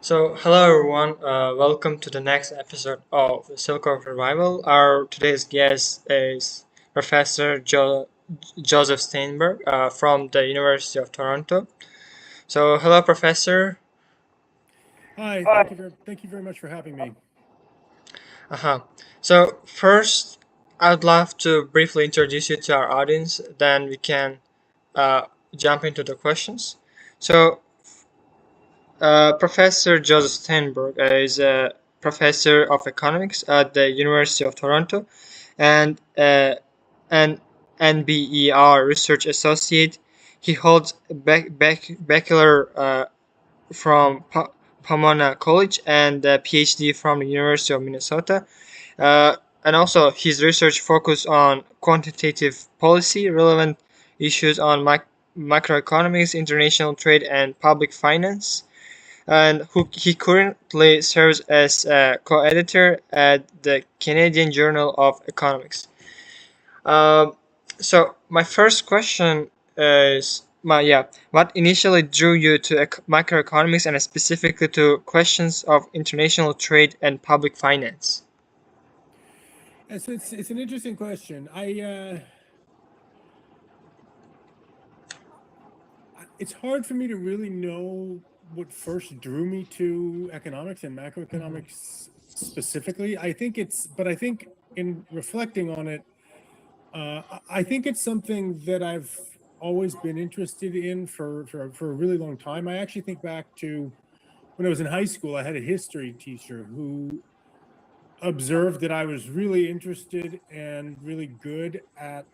Hello everyone. Welcome to the next episode of the Circle of Revival. Our today's guest is Professor Joseph Steinberg from the University of Toronto. Hello, Professor. Hi, thank you very much for having me. Uh-huh. First, I'd love to briefly introduce you to our audience. Then we can uh, jump into the questions. So, Professor Joseph Steinberg is a professor of economics at the University of Toronto and an NBER Research Associate. He holds a Bachelor from Pomona College and a PhD from the University of Minnesota. And also, his research focuses on quantitative policy, relevant issues on macroeconomics, international trade, and public finance, and he currently serves as a co-editor at the Canadian Journal of Economics. Um, my first question is, what initially drew you to macroeconomics and specifically to questions of international trade and public finance? And so it's an interesting question. It's hard for me to really know what first drew me to economics and macroeconomics specifically. I think in reflecting on it, I think it's something that I've always been interested in for a really long time. I actually think back to when I was in high school. I had a history teacher who observed that I was really interested and really good at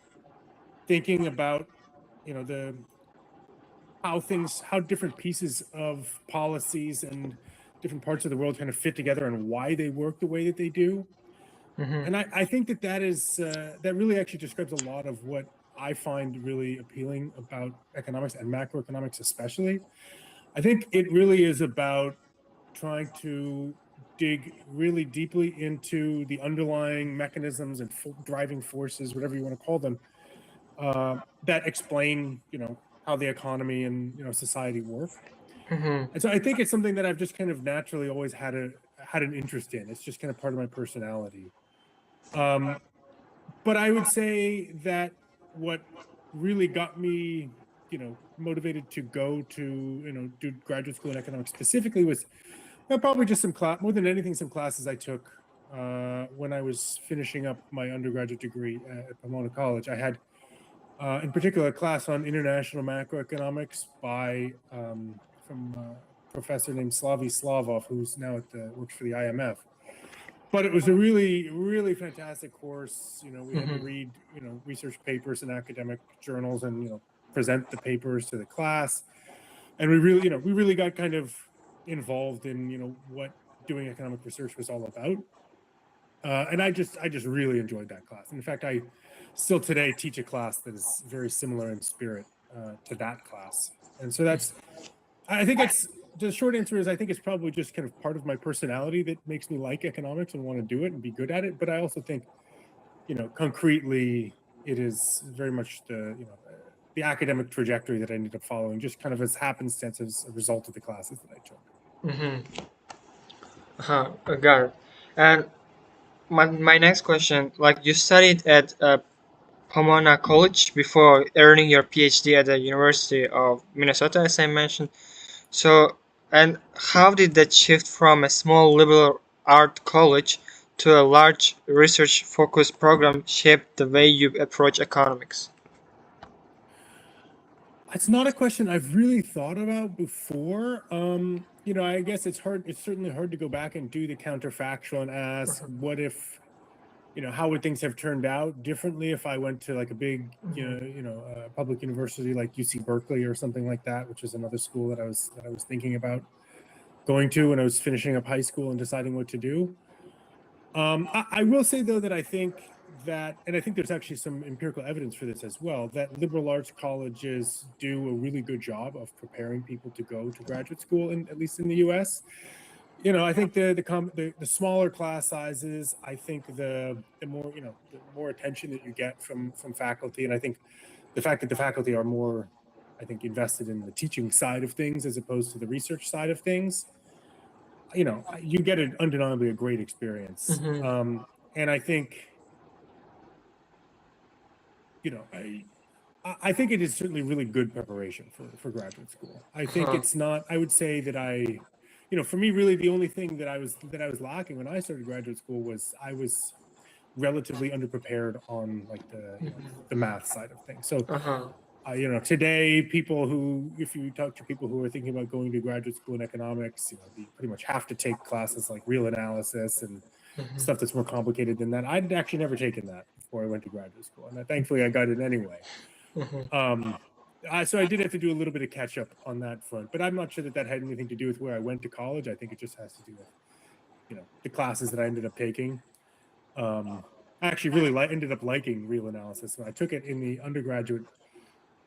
thinking about, the how different pieces of policies and different parts of the world kind of fit together and why they work the way that they do. Mm-hmm. And I think that is that really actually describes a lot of what I find really appealing about economics and macroeconomics especially. I think it really is about trying to dig really deeply into the underlying mechanisms and driving forces, whatever you want to call them, that explain, how the economy and society work. Mm-hmm. And so I think it's something that I've just kind of naturally always had an interest in. It's just kind of part of my personality. But I would say that what really got me, motivated to go to, do graduate school in economics specifically was probably just some class, more than anything, some classes I took when I was finishing up my undergraduate degree at Pomona College. I had, in particular, a class on international macroeconomics by from a professor named Slavi Slavov, who's now works for the IMF. But it was a really, really fantastic course. We had to Mm-hmm. read, research papers in academic journals and, present the papers to the class. And we really got kind of involved in, what doing economic research was all about. And I just really enjoyed that class. And in fact, I still today teach a class that is very similar in spirit to that class. And so I think it's the short answer is I think it's probably just kind of part of my personality that makes me like economics and want to do it and be good at it. But I also think, concretely, it is very much the academic trajectory that I ended up following, just kind of as happenstance as a result of the classes that I took. Mm-hmm. I got it. And my next question, like you studied at Pomona College before earning your PhD at the University of Minnesota, as I mentioned. So, and how did that shift from a small liberal art college to a large research-focused program shape the way you approach economics? It's not a question I've really thought about before. I guess it's hard. It's certainly hard to go back and do the counterfactual and ask, what if, how would things have turned out differently if I went to like a big, public university like UC Berkeley or something like that, which is another school that I was thinking about going to when I was finishing up high school and deciding what to do. I will say though that I think and I think there's actually some empirical evidence for this as well, that liberal arts colleges do a really good job of preparing people to go to graduate school, at least in the U.S. I think the smaller class sizes, I think the more attention that you get from faculty, and I think the fact that the faculty are more, I think, invested in the teaching side of things as opposed to the research side of things, you get undeniably a great experience. And I think, I think it is certainly really good preparation for graduate school. I think it's not, I would say that for me, really the only thing that I was lacking when I started graduate school was I was relatively underprepared on like the math side of things. So, today if you talk to people who are thinking about going to graduate school in economics, they pretty much have to take classes like real analysis and stuff that's more complicated than that. I'd actually never taken that before I went to graduate school, and thankfully I got it anyway. So I did have to do a little bit of catch up on that front, but I'm not sure that had anything to do with where I went to college. I think it just has to do with, the classes that I ended up taking. I actually really ended up liking real analysis. I took it in the undergraduate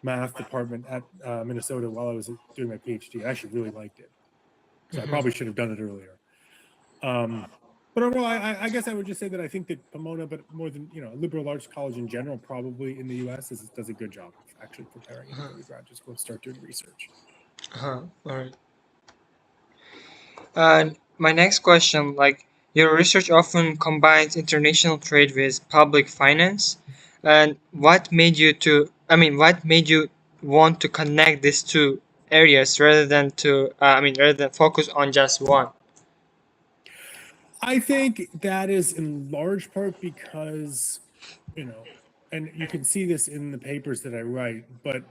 math department at Minnesota while I was doing my PhD. I actually really liked it. So I probably should have done it earlier. But overall, I guess I would just say that I think that Pomona, but more than, a liberal arts college in general, probably in the US, does a good job of actually preparing you to go to graduate school and start doing research. All right. And my next question, like, your research often combines international trade with public finance. And what made you want to connect these two areas rather than focus on just one? I think that is in large part because, and you can see this in the papers that I write, but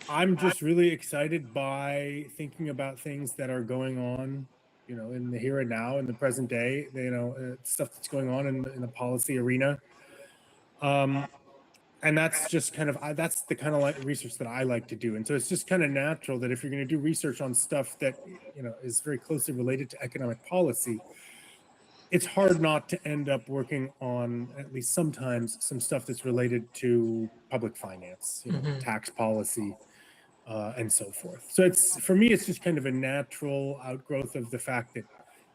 I'm just really excited by thinking about things that are going on, in the here and now, in the present day, stuff that's going on in the policy arena. And that's just kind of, that's the kind of like research that I like to do. And so it's just kind of natural that if you're going to do research on stuff that, is very closely related to economic policy, it's hard not to end up working on, at least sometimes, some stuff that's related to public finance, tax policy, and so forth. So for me, it's just kind of a natural outgrowth of the fact that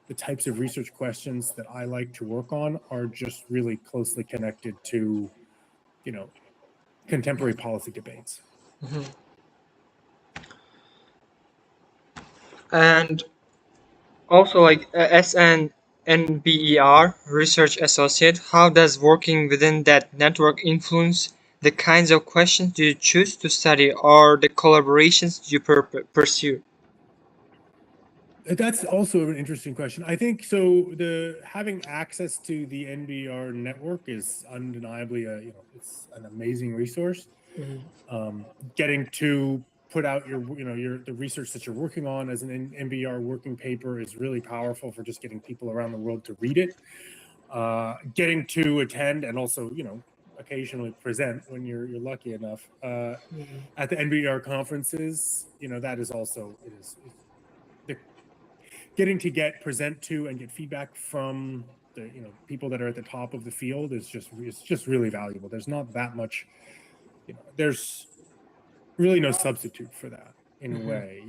the types of research questions that I like to work on are just really closely connected to, contemporary policy debates. And also, like, as an NBER Research Associate, how does working within that network influence the kinds of questions you choose to study or the collaborations you pursue? That's also an interesting question. I think so. Having access to the NBER network is undeniably it's an amazing resource. Getting to put out the research that you're working on as an NBER working paper is really powerful for just getting people around the world to read it. Getting to attend and also occasionally present when you're lucky enough at the NBER conferences. That is also getting to present to and get feedback from the people that are at the top of the field is just really valuable. There's not that much, there's really no substitute for that in a way.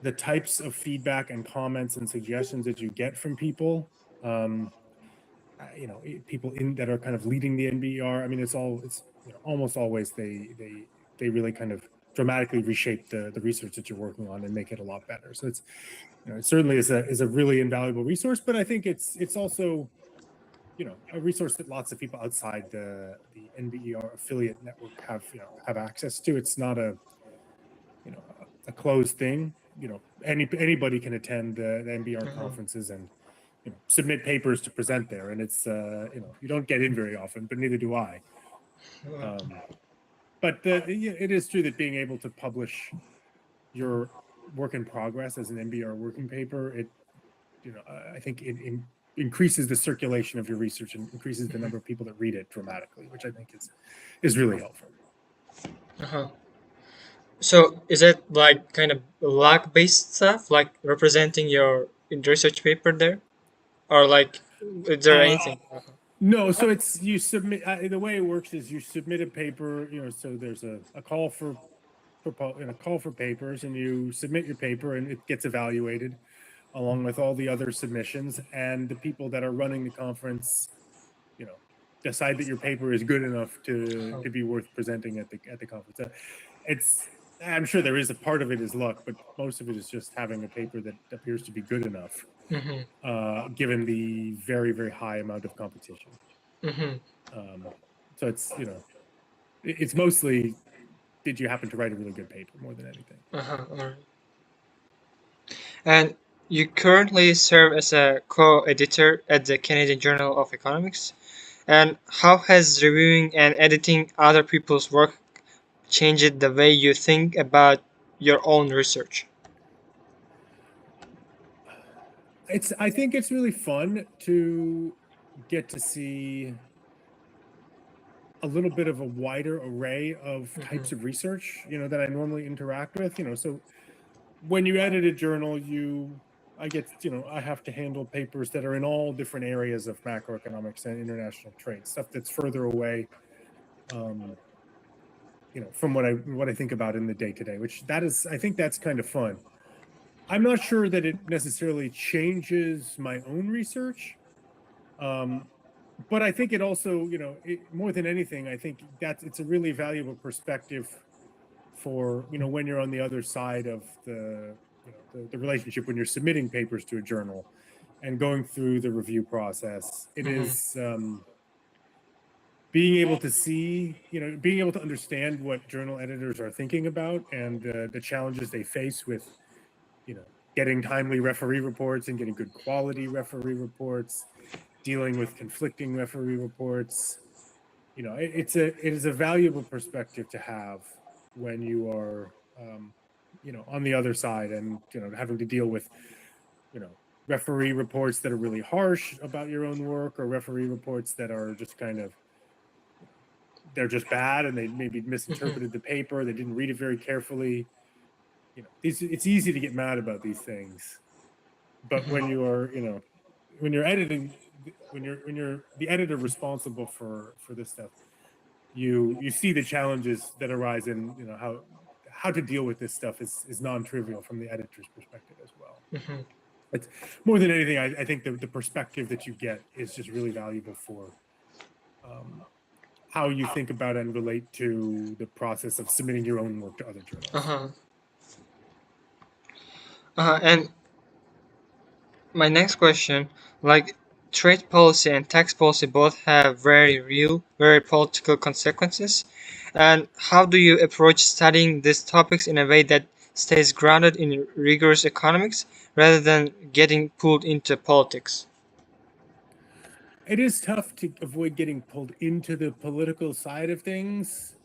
The types of feedback and comments and suggestions that you get from people, people that are kind of leading the NBER. I mean, it's almost always they really kind of dramatically reshape the research that you're working on and make it a lot better. So it's, it certainly is a really invaluable resource, but I think it's also, a resource that lots of people outside the NBER affiliate network have access to. It's not a closed thing. Anybody can attend the NBER conferences and submit papers to present there, and it's you don't get in very often, but neither do I. But it is true that being able to publish your work in progress as an NBER working paper, I think it increases the circulation of your research and increases the number of people that read it dramatically, which I think is really helpful. So is it like kind of log-based stuff, like representing your research paper there, or like is there anything? No, so it's you submit. The way it works is you submit a paper. So there's a call for papers, and you submit your paper, and it gets evaluated along with all the other submissions. And the people that are running the conference, decide that your paper is good enough to be worth presenting at the conference. I'm sure there is a part of it is luck, but most of it is just having a paper that appears to be good enough, given the very, very high amount of competition. So it's, it's mostly, did you happen to write a really good paper more than anything? All right. And you currently serve as a co-editor at the Canadian Journal of Economics. And how has reviewing and editing other people's work changed the way you think about your own research? I think it's really fun to get to see a little bit of a wider array of types of research, that I normally interact with, so when you edit a journal, I have to handle papers that are in all different areas of macroeconomics and international trade, stuff that's further away, from what I think about in the day to day, I think that's kind of fun. I'm not sure that it necessarily changes my own research. But I think it also, more than anything, I think it's a really valuable perspective for, when you're on the other side of the relationship, when you're submitting papers to a journal and going through the review process. It is being able to see, being able to understand what journal editors are thinking about and the challenges they face with, getting timely referee reports and getting good quality referee reports, dealing with conflicting referee reports. It is a valuable perspective to have when you are, on the other side and, having to deal with, referee reports that are really harsh about your own work, or referee reports that are just kind of, they're just bad and they maybe misinterpreted the paper. They didn't read it very carefully. It's easy to get mad about these things, but when you are, when you're editing, when you're the editor responsible for this stuff, you see the challenges that arise, and how to deal with this stuff is non-trivial from the editor's perspective as well. It's more than anything, I think the perspective that you get is just really valuable for how you think about and relate to the process of submitting your own work to other journals. And my next question, like trade policy and tax policy both have very real, very political consequences. And how do you approach studying these topics in a way that stays grounded in rigorous economics rather than getting pulled into politics? It is tough to avoid getting pulled into the political side of things,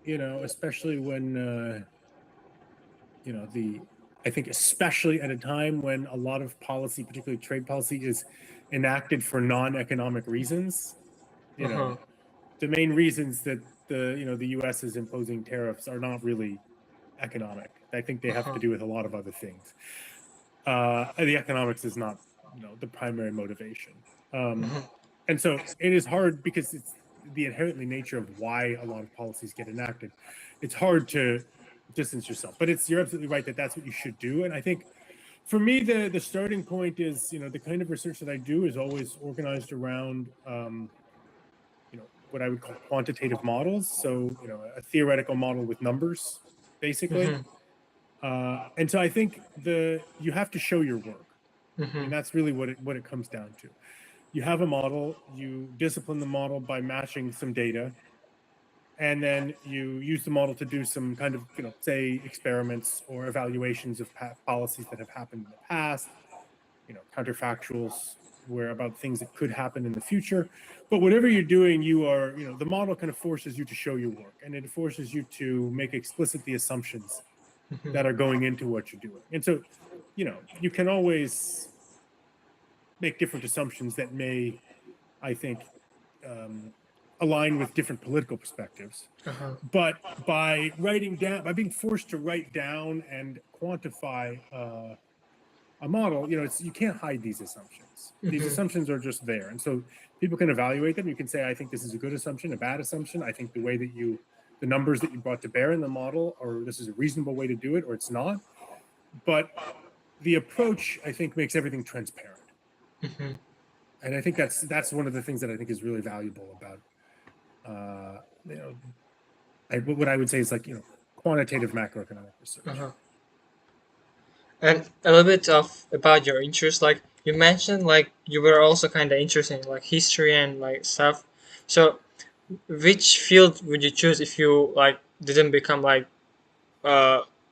especially when, I think especially at a time when a lot of policy, particularly trade policy, is enacted for non-economic reasons. The main reasons that the U.S. is imposing tariffs are not really economic. I think they have to do with a lot of other things. The economics is not, the primary motivation. And so it is hard because it's the inherently nature of why a lot of policies get enacted. It's hard to distance yourself, but you're absolutely right that that's what you should do. And I think for me, the starting point is, the kind of research that I do is always organized around, what I would call quantitative models. So, a theoretical model with numbers, basically. And so I think you have to show your work. And that's really what it comes down to. You have a model, you discipline the model by matching some data, and then you use the model to do some kind of, say, experiments or evaluations of policies that have happened in the past, counterfactuals where about things that could happen in the future. But whatever you're doing, you are, the model kind of forces you to show your work, and it forces you to make explicit the assumptions that are going into what you're doing. And so, you can always make different assumptions that may, I think, align with different political perspectives. But by being forced to write down and quantify a model, you can't hide these assumptions. These assumptions are just there. And so people can evaluate them. You can say, I think this is a good assumption, a bad assumption. I think the way that the numbers that you brought to bear in the model, or this is a reasonable way to do it, or it's not. But the approach, I think, makes everything transparent. And I think that's one of the things that I think is really valuable about, what I would say is like, quantitative macroeconomic research. And a little bit of about your interest, like you mentioned, like you were also kind of interested in like history and like stuff. So, which field would you choose if you like didn't become like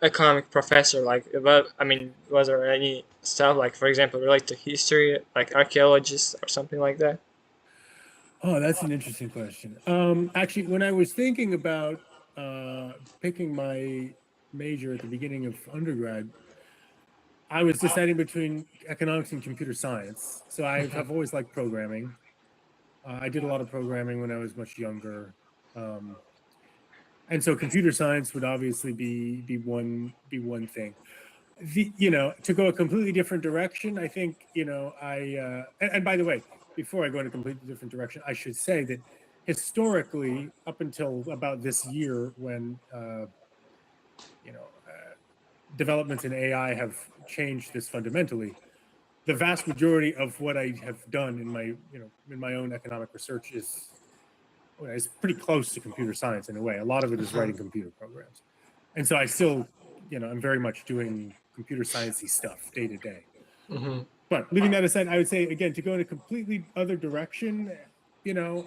economic professor? Like, about, I mean, was there any stuff like, for example, related to history, like archaeologists or something like that? Oh, that's an interesting question. Actually, when I was thinking about picking my major at the beginning of undergrad, I was deciding between economics and computer science. So I've always liked programming. I did a lot of programming when I was much younger. And so computer science would obviously be one thing. To go a completely different direction, I think, and by the way, before I go in a completely different direction, I should say that historically, up until about this year, when developments in AI have changed this fundamentally, the vast majority of what I have done in my own economic research is pretty close to computer science in a way. A lot of it is writing computer programs, and so I still, I'm very much doing computer sciencey stuff day to day. But leaving that aside, I would say again, to go in a completely other direction,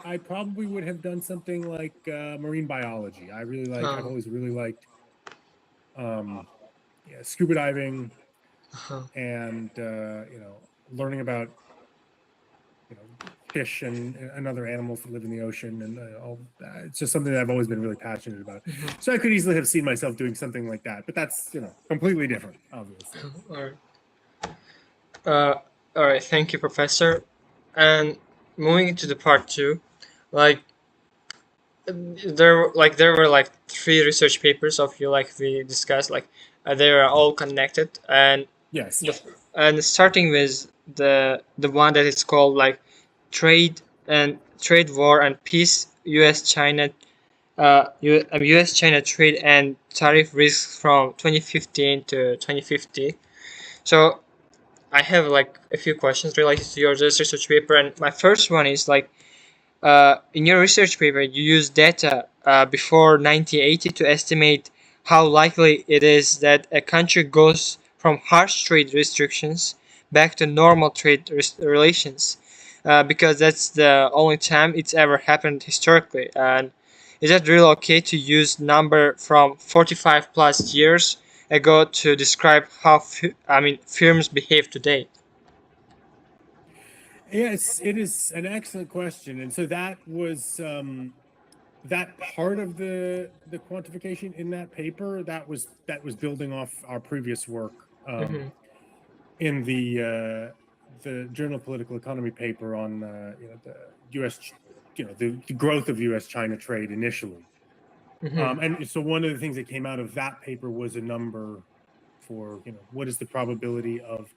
I probably would have done something like marine biology. I've always really liked scuba diving and learning about fish and other animals that live in the ocean, and it's just something that I've always been really passionate about. So I could easily have seen myself doing something like that, but that's completely different, obviously. All right. All right. Thank you, Professor. And moving into the part two, like there were like three research papers of you, like we discussed, like they are all connected, and Yes. and starting with the one that is called like trade war and peace, U.S. China U.S. China trade and tariff risks from 2015 to 2050. So I have like a few questions related to your research paper, and my first one is like, in your research paper, you use data before 1980 to estimate how likely it is that a country goes from harsh trade restrictions back to normal trade relations, because that's the only time it's ever happened historically. And is it really okay to use number from 45 plus years ago to describe how firms behave today? Yes, it is an excellent question, and so that was that part of the quantification in that paper that was building off our previous work in the Journal of Political Economy paper on the U.S. The growth of U.S. China trade initially. And so one of the things that came out of that paper was a number for what is the probability of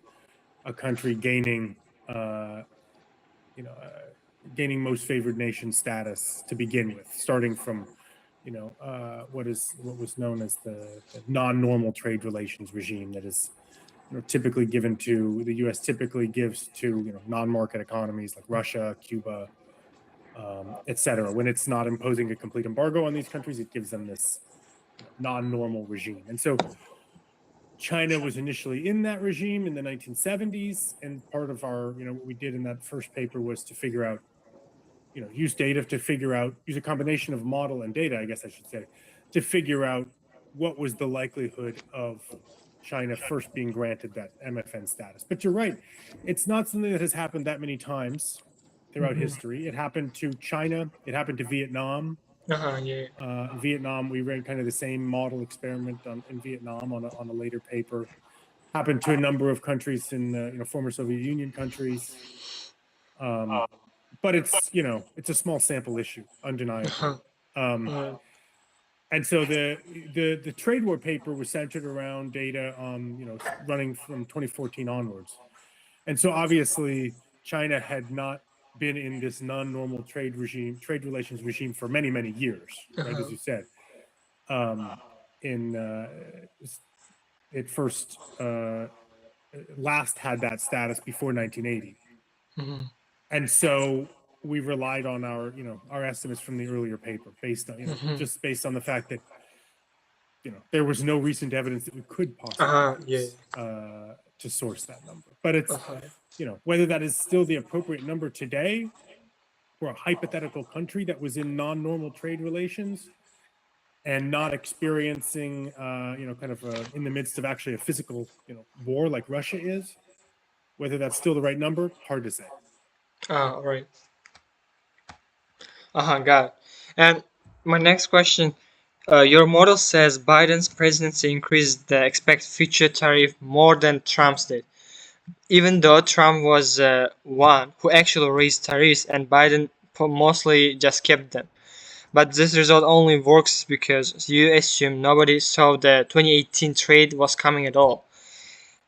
a country gaining gaining most favored nation status to begin with, starting from what was known as the non-normal trade relations regime that is typically given to the U.S. typically gives to non-market economies like Russia, Cuba, etc. When it's not imposing a complete embargo on these countries, it gives them this non-normal regime. And so China was initially in that regime in the 1970s, and part of our what we did in that first paper was to figure out use data to figure out, use a combination of model and data, I guess I should say, to figure out what was the likelihood of China first being granted that MFN status. But you're right, it's not something that has happened that many times throughout history. It happened to China, it happened to Vietnam. Yeah. Vietnam, we ran kind of the same model experiment in Vietnam on a later paper. Happened to a number of countries in former Soviet Union countries. But it's a small sample issue, undeniably. And so the trade war paper was centered around data running from 2014 onwards. And so obviously China had not been in this non-normal trade relations regime for many, many years, right? As you said. It first last had that status before 1980. And so we relied on our estimates from the earlier paper based on just based on the fact that there was no recent evidence that we could possibly use Yeah. to source that number. But it's, Uh-huh. whether that is still the appropriate number today for a hypothetical country that was in non-normal trade relations and not experiencing, kind of in the midst of actually a physical, war like Russia is, whether that's still the right number, hard to say. All right. Got it. And my next question, your model says Biden's presidency increased the expected future tariff more than Trump's did, even though Trump was one who actually raised tariffs and Biden mostly just kept them. But this result only works because you assume nobody saw the 2018 trade was coming at all.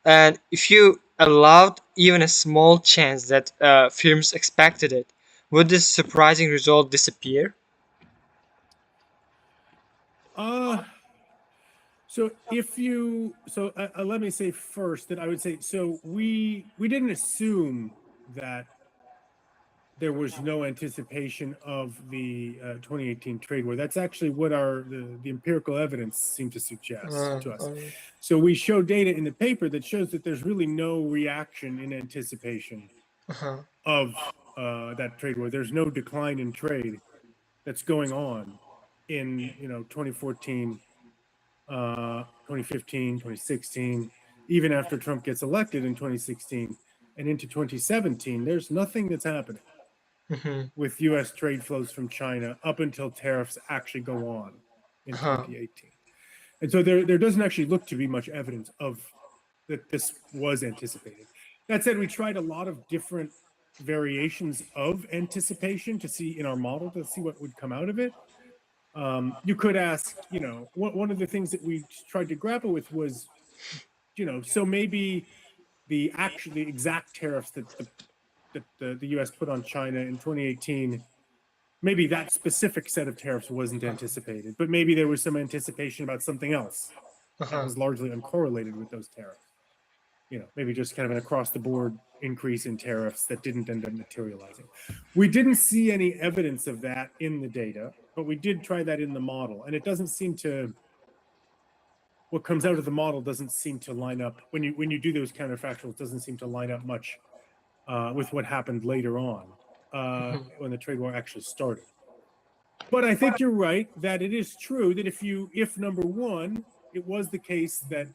And if you allowed even a small chance that firms expected it, would this surprising result disappear? So let me say first that I would say, so we didn't assume that there was no anticipation of the 2018 trade war. That's actually what the empirical evidence seemed to suggest to us. So we show data in the paper that shows that there's really no reaction in anticipation of that trade war. There's no decline in trade that's going on in 2014, 2015, 2016, even after Trump gets elected in 2016 and into 2017. There's nothing that's happening with U.S. trade flows from China up until tariffs actually go on in 2018. And so there doesn't actually look to be much evidence of that this was anticipated. That said, we tried a lot of different variations of anticipation to see in our model to see what would come out of it. You could ask, one of the things that we tried to grapple with was, so maybe the exact tariffs that the U.S. put on China in 2018, maybe that specific set of tariffs wasn't anticipated, but maybe there was some anticipation about something else that was largely uncorrelated with those tariffs. Maybe just kind of an across-the-board increase in tariffs that didn't end up materializing. We didn't see any evidence of that in the data, but we did try that in the model, and it doesn't seem to. What comes out of the model doesn't seem to line up when you do those counterfactuals. Doesn't seem to line up much with what happened later on when the trade war actually started. But I think you're right that it is true that if number one, it was the case that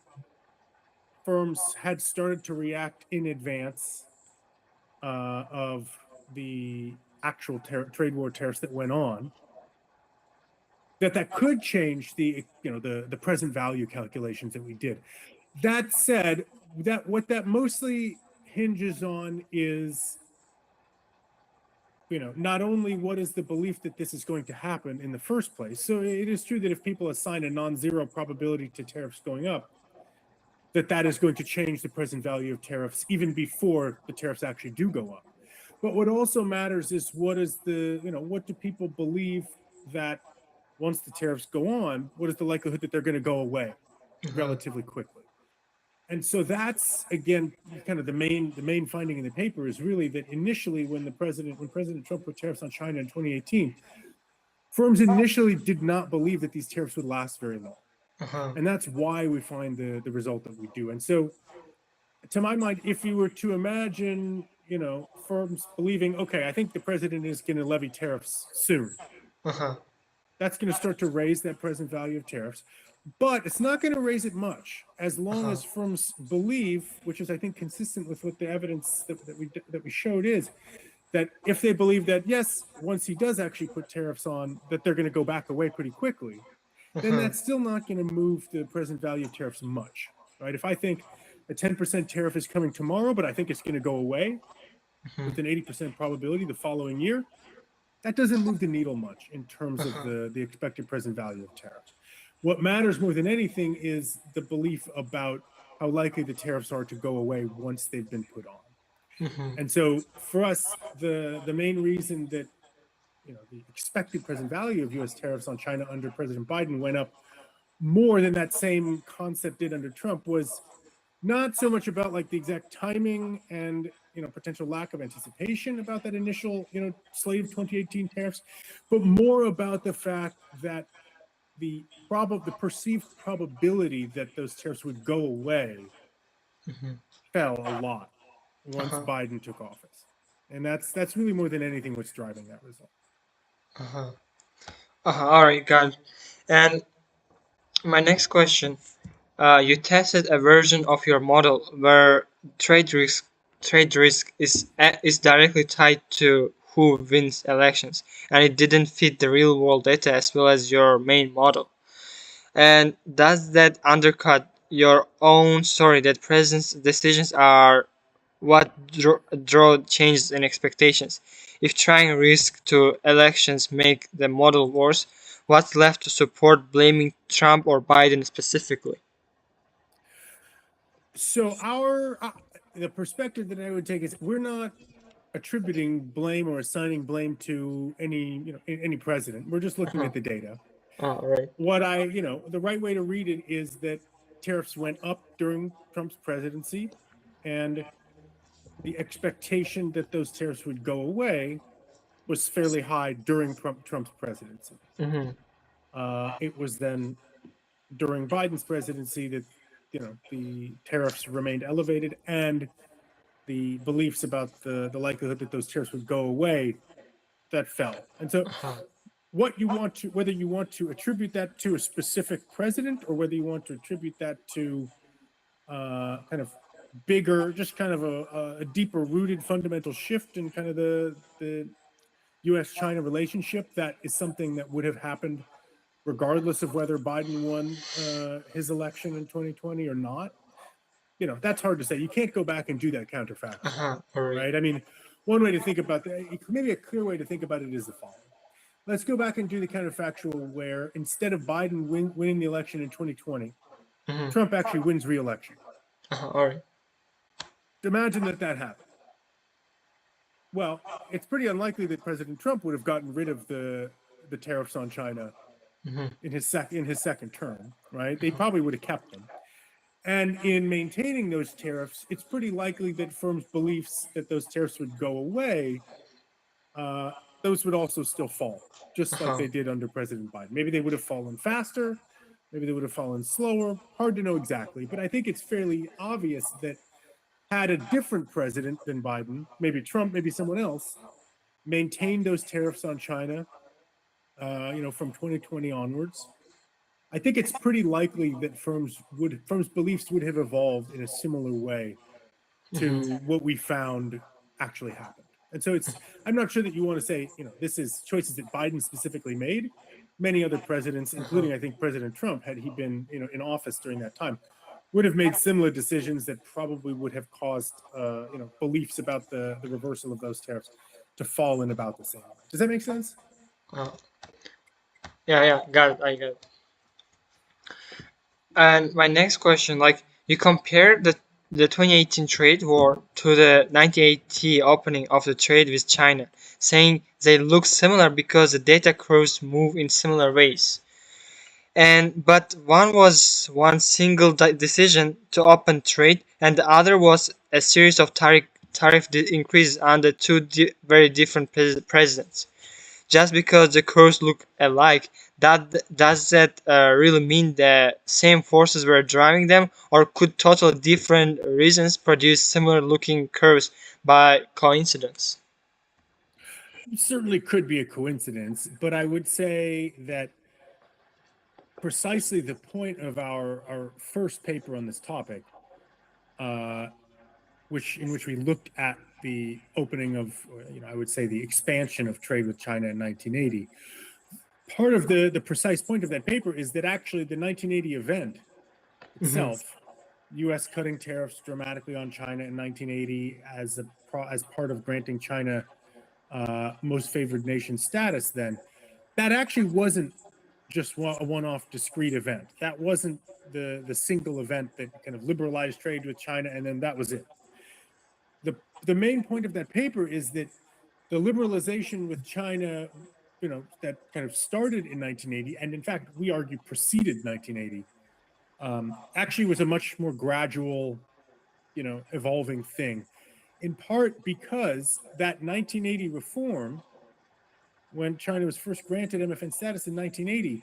firms had started to react in advance of the actual trade war tariffs that went on, that could change the present value calculations that we did. That said, what that mostly hinges on is not only what is the belief that this is going to happen in the first place. So it is true that if people assign a non-zero probability to tariffs going up, that is going to change the present value of tariffs even before the tariffs actually do go up. But what also matters is what do people believe that once the tariffs go on, what is the likelihood that they're going to go away relatively quickly? And so that's, again, kind of the main finding in the paper is really that initially when President Trump put tariffs on China in 2018, firms initially did not believe that these tariffs would last very long. And that's why we find the result that we do. And so, to my mind, if you were to imagine, firms believing, okay, I think the president is going to levy tariffs soon. That's going to start to raise that present value of tariffs. But it's not going to raise it much as long as firms believe, which is, I think, consistent with what the evidence that we showed is, that if they believe that, yes, once he does actually put tariffs on, that they're going to go back away pretty quickly, then that's still not going to move the present value of tariffs much, right? If I think a 10% tariff is coming tomorrow, but I think it's going to go away with an 80% probability the following year, that doesn't move the needle much in terms of the expected present value of tariffs. What matters more than anything is the belief about how likely the tariffs are to go away once they've been put on. And so for us, the main reason that the expected present value of U.S. tariffs on China under President Biden went up more than that same concept did under Trump was not so much about like the exact timing and potential lack of anticipation about that initial slate of 2018 tariffs, but more about the fact that the perceived probability that those tariffs would go away fell a lot once Uh-huh. Biden took office, and that's really more than anything what's driving that result. Uh-huh. All right, got it. And my next question, you tested a version of your model where trade risk trade risk is directly tied to who wins elections, and it didn't fit the real world data as well as your main model. And does that undercut your own story that president's decisions are what draw changes in expectations? If trying risk to elections make the model worse, what's left to support blaming Trump or Biden specifically? So the perspective that I would take is we're not attributing blame or assigning blame to any president. We're just looking Uh-huh. at the data. Right. The right way to read it is that tariffs went up during Trump's presidency, and the expectation that those tariffs would go away was fairly high during Trump's presidency. Mm-hmm. It was then during Biden's presidency that the tariffs remained elevated, and the beliefs about the likelihood that those tariffs would go away that fell. And so Uh-huh. whether you want to attribute that to a specific president or whether you want to attribute that to kind of bigger, just kind of a deeper rooted fundamental shift in kind of the U.S.-China relationship, that is something that would have happened regardless of whether Biden won his election in 2020 or not. That's hard to say. You can't go back and do that counterfactual, right? I mean, one way to think about that, maybe a clear way to think about it is the following. Let's go back and do the counterfactual where instead of Biden winning the election in 2020, Mm-hmm. Trump actually wins re-election. All right. Imagine that happened. Well, it's pretty unlikely that President Trump would have gotten rid of the tariffs on China in his second term, right? They probably would have kept them. And in maintaining those tariffs, it's pretty likely that firms' beliefs that those tariffs would go away, those would also still fall, just like they did under President Biden. Maybe they would have fallen faster, maybe they would have fallen slower. Hard to know exactly, but I think it's fairly obvious that had a different president than Biden, maybe Trump, maybe someone else, maintained those tariffs on China, from 2020 onwards, I think it's pretty likely that firms' beliefs would have evolved in a similar way to what we found actually happened. And so I'm not sure that you want to say, this is choices that Biden specifically made. Many other presidents, including I think President Trump, had he been, in office during that time, would have made similar decisions that probably would have caused, beliefs about the reversal of those tariffs to fall in about the same way. Does that make sense? Yeah, got it. I got it. And my next question, like you compare the 2018 trade war to the 1980 opening of the trade with China, saying they look similar because the data curves move in similar ways. But one was one single decision to open trade, and the other was a series of tariff increases under two very different presidents. Just because the curves look alike, does that really mean the same forces were driving them, or could totally different reasons produce similar looking curves by coincidence? It certainly could be a coincidence, but I would say that precisely the point of our first paper on this topic, in which we looked at the opening of, I would say the expansion of trade with China in 1980. Part of the precise point of that paper is that actually the 1980 event itself, U.S. cutting tariffs dramatically on China in 1980 as part of granting China most favored nation status, then that actually wasn't just a one-off discrete event. That wasn't the single event that kind of liberalized trade with China, and then that was it. The main point of that paper is that the liberalization with China, that kind of started in 1980, and in fact, we argue preceded 1980, actually was a much more gradual, evolving thing, in part because that 1980 reform, when China was first granted MFN status in 1980,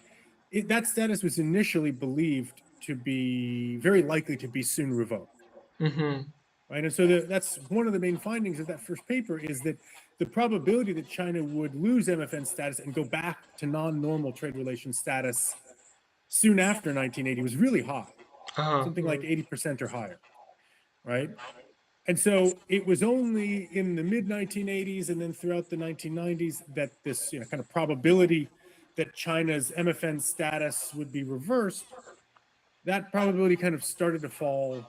that status was initially believed to be very likely to be soon revoked. Right, and so that's one of the main findings of that first paper, is that the probability that China would lose MFN status and go back to non-normal trade relations status soon after 1980 was really high, something like 80% or higher, right? And so it was only in the mid-1980s and then throughout the 1990s that this kind of probability that China's MFN status would be reversed, that probability kind of started to fall.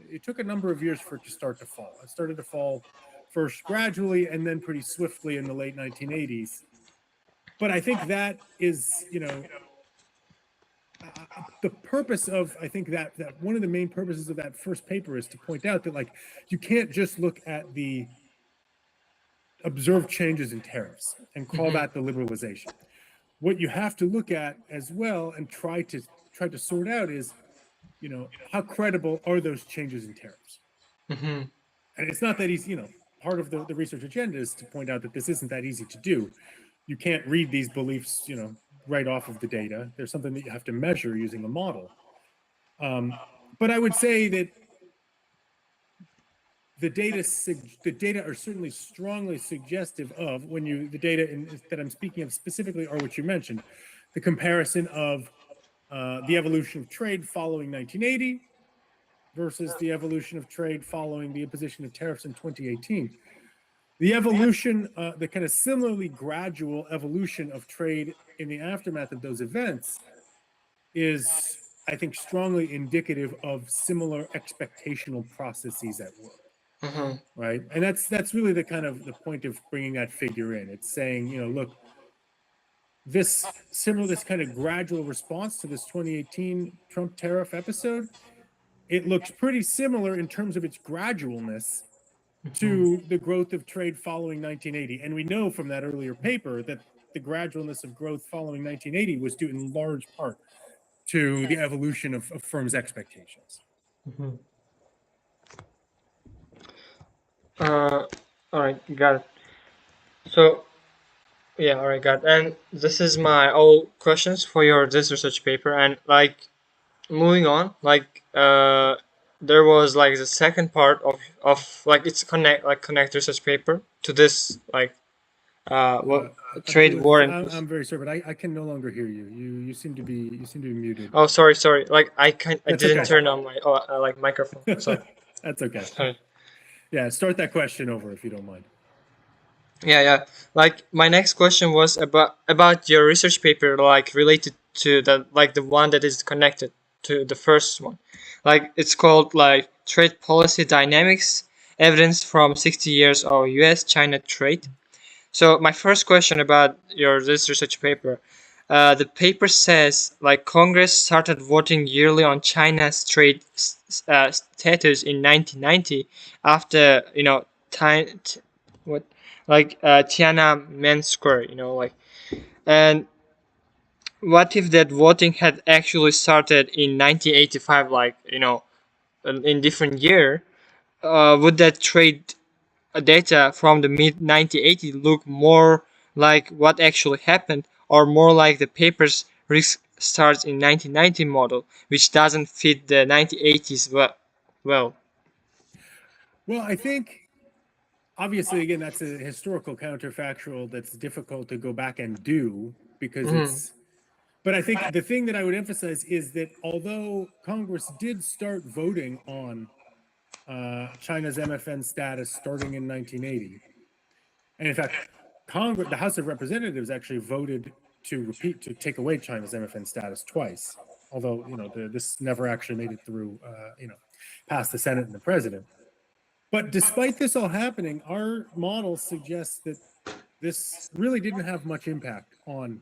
It took a number of years for it to start to fall. It started to fall first gradually and then pretty swiftly in the late 1980s. But I think that is, the purpose of, I think that one of the main purposes of that first paper is to point out that, like, you can't just look at the observed changes in tariffs and call that the liberalization. What you have to look at as well and try to sort out is, how credible are those changes in tariffs? And it's not that easy. Part of the research agenda is to point out that this isn't that easy to do. You can't read these beliefs, right off of the data. There's something that you have to measure using a model. But I would say that the data are certainly strongly suggestive of, the data that I'm speaking of specifically are what you mentioned, the comparison of the evolution of trade following 1980 versus the evolution of trade following the imposition of tariffs in 2018. The evolution, the kind of similarly gradual evolution of trade in the aftermath of those events is, I think, strongly indicative of similar expectational processes at work, right? And that's really the point of bringing that figure in. It's saying, look, this kind of gradual response to this 2018 Trump tariff episode, it looks pretty similar in terms of its gradualness to the growth of trade following 1980. And we know from that earlier paper that the gradualness of growth following 1980 was due in large part to the evolution of firms' expectations. All right, got it. So, yeah, all right, got it. And this is my all questions for this research paper. And moving on, there was the second part of it's connect research paper to this trade war. I'm very sorry, but I can no longer hear you. You seem to be muted. Oh, sorry. I didn't turn on my microphone. So that's okay. Sorry. Yeah, start that question over if you don't mind. Yeah. My next question was about your research paper, related to the one that is connected to the first one. It's called Trade Policy Dynamics, Evidence from 60 Years of U.S.-China Trade. So my first question about this research paper, the paper says Congress started voting yearly on China's trade status in 1990 after Tiananmen Square, and what if that voting had actually started in 1985, in different year? Would that trade data from the mid 1980s look more like what actually happened, or more like the paper's risk starts in 1990 model, which doesn't fit the 1980s well? Well, I think, obviously, again, that's a historical counterfactual that's difficult to go back and do because it's. But I think the thing that I would emphasize is that although Congress did start voting on China's MFN status starting in 1980, and in fact, the House of Representatives actually voted to take away China's MFN status twice, although this never actually made it through, past the Senate and the President. But despite this all happening, our model suggests that this really didn't have much impact on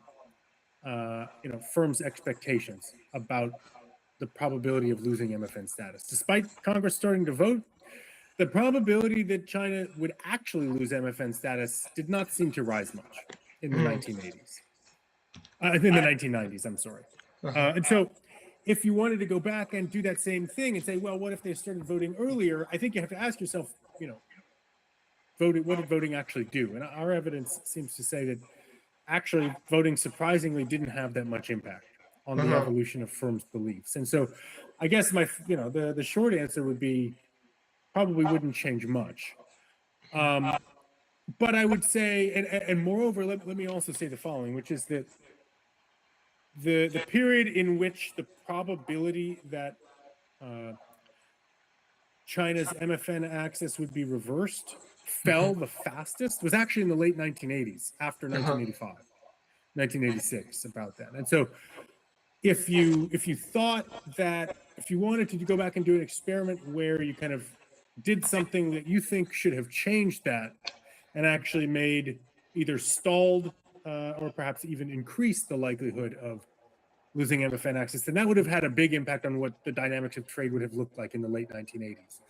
firms' expectations about the probability of losing MFN status. Despite Congress starting to vote, the probability that China would actually lose MFN status did not seem to rise much in the 1980s. In the 1990s, I'm sorry. And so if you wanted to go back and do that same thing and say, well, what if they started voting earlier? I think you have to ask yourself, what did voting actually do? And our evidence seems to say that actually voting surprisingly didn't have that much impact. on the evolution of firms' beliefs. And so I guess the short answer would be probably wouldn't change much. But I would say, and moreover, let me also say the following, which is that the period in which the probability that China's MFN axis would be reversed fell the fastest was actually in the late 1980s, after 1985, 1986, about that. And so if you thought that, if you wanted to go back and do an experiment where you kind of did something that you think should have changed that and actually made either stalled or perhaps even increased the likelihood of losing MFN access, then that would have had a big impact on what the dynamics of trade would have looked like in the late 1980s.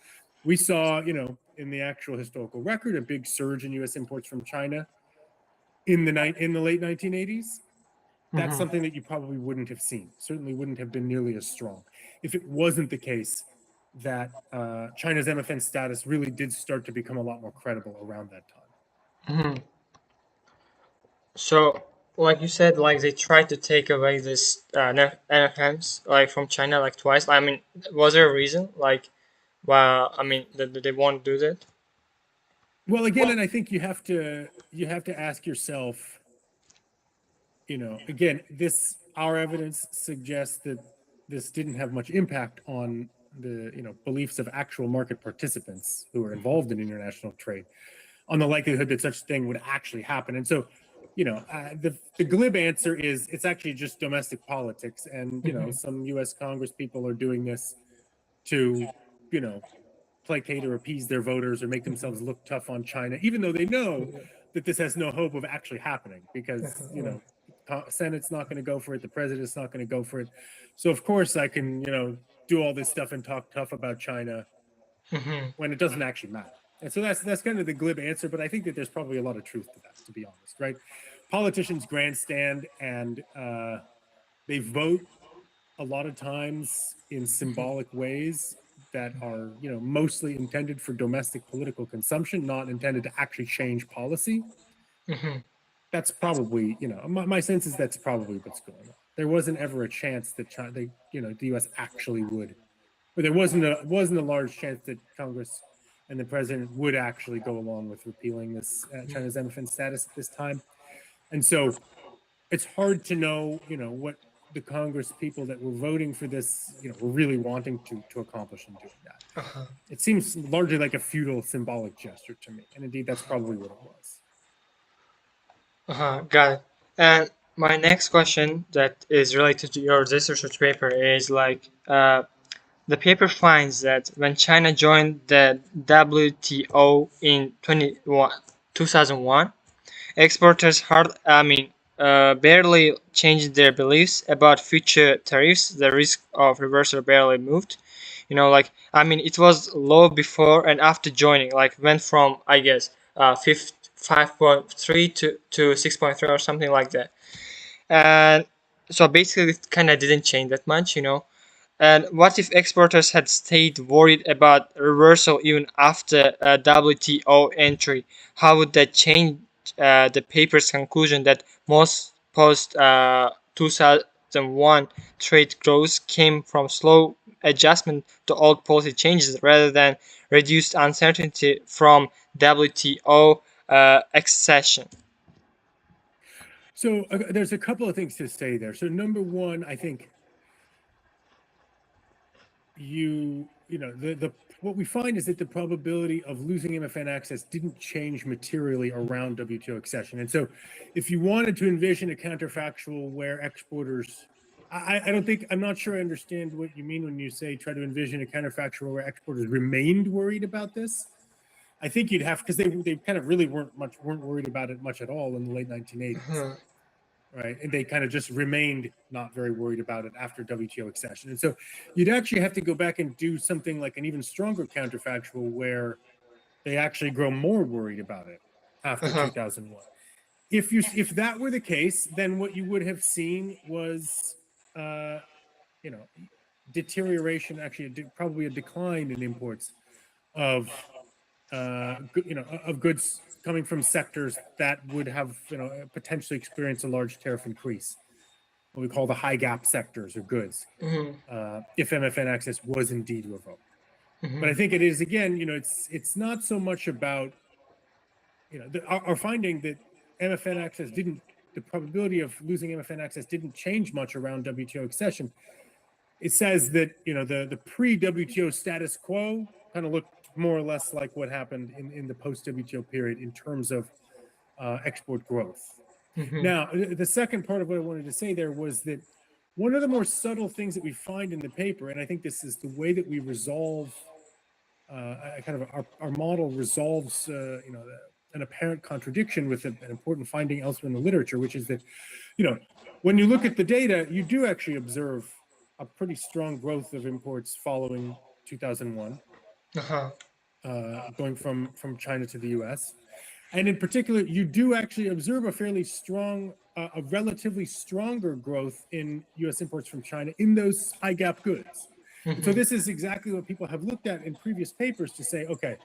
We saw, in the actual historical record, a big surge in U.S. imports from China in the late 1980s. That's something that you probably wouldn't have seen, certainly wouldn't have been nearly as strong if it wasn't the case that China's MFN status really did start to become a lot more credible around that time. So, like you said, like they tried to take away this NFMs like from China like twice. I mean, was there a reason? Like, well, I mean, that they won't do that? Well, again, and I think you have to ask yourself, again, our evidence suggests that this didn't have much impact on the beliefs of actual market participants who are involved in international trade on the likelihood that such thing would actually happen. And so, the glib answer is it's actually just domestic politics, and some U.S. Congress people are doing this to placate or appease their voters or make themselves look tough on China, even though they know that this has no hope of actually happening, because Senate's not going to go for it, the president's not going to go for it. So of course I can do all this stuff and talk tough about China when it doesn't actually matter. And so that's kind of the glib answer, but I think that there's probably a lot of truth to that, to be honest, right? Politicians grandstand and they vote a lot of times in symbolic ways that are mostly intended for domestic political consumption, not intended to actually change policy. That's probably my sense is that's probably what's going on. There wasn't ever a chance that China, the U.S. actually would, or there wasn't a large chance that Congress and the president would actually go along with repealing this China's MFN status at this time. And so it's hard to know what the Congress people that were voting for this were really wanting to accomplish in doing that. It seems largely like a futile symbolic gesture to me, and indeed that's probably what it was. Got it. And my next question that is related to your research paper is like the paper finds that when China joined the WTO in 2001, exporters barely changed their beliefs about future tariffs. The risk of reversal barely moved. It was low before and after joining. Like went from 5.3 to 6.3 or something like that. And so basically, it kind of didn't change that much. And what if exporters had stayed worried about reversal even after WTO entry? How would that change the paper's conclusion that most post 2001 trade growth came from slow adjustment to old policy changes rather than reduced uncertainty from WTO accession? So there's a couple of things to say there. So number one, I think what we find is that the probability of losing MFN access didn't change materially around WTO accession. And so if you wanted to envision a counterfactual where exporters, I'm not sure I understand what you mean when you say try to envision a counterfactual where exporters remained worried about this. I think you'd have, because they kind of really weren't worried about it much at all in the late 1980s. Right, and they kind of just remained not very worried about it after WTO accession. And so you'd actually have to go back and do something like an even stronger counterfactual where they actually grow more worried about it after 2001. If that were the case, then what you would have seen was deterioration, actually probably a decline in imports of goods coming from sectors that would have potentially experienced a large tariff increase. what we call the high gap sectors or goods, if MFN access was indeed revoked. But I think it is, again, it's not so much about, our finding that MFN access the probability of losing MFN access didn't change much around WTO accession. It says that, the pre-WTO status quo kind of looked more or less like what happened in the post-WTO period in terms of export growth. Now, the second part of what I wanted to say there was that one of the more subtle things that we find in the paper, and I think this is the way that we resolve, our model resolves, an apparent contradiction with an important finding elsewhere in the literature, which is that, when you look at the data, you do actually observe a pretty strong growth of imports following 2001, going from China to the US. And in particular, you do actually observe a fairly strong, a relatively stronger growth in US imports from China in those high gap goods. So this is exactly what people have looked at in previous papers to say, okay,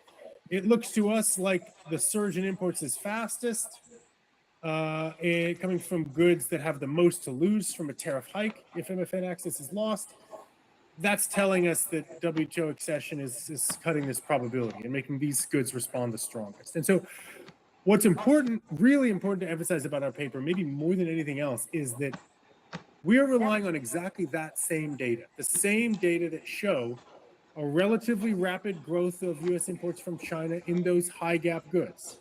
it looks to us like the surge in imports is fastest, coming from goods that have the most to lose from a tariff hike if MFN access is lost. That's telling us that WTO accession is cutting this probability and making these goods respond the strongest. And so what's important, really important to emphasize about our paper, maybe more than anything else, is that we are relying on exactly that same data, the same data that show a relatively rapid growth of US imports from China in those high gap goods.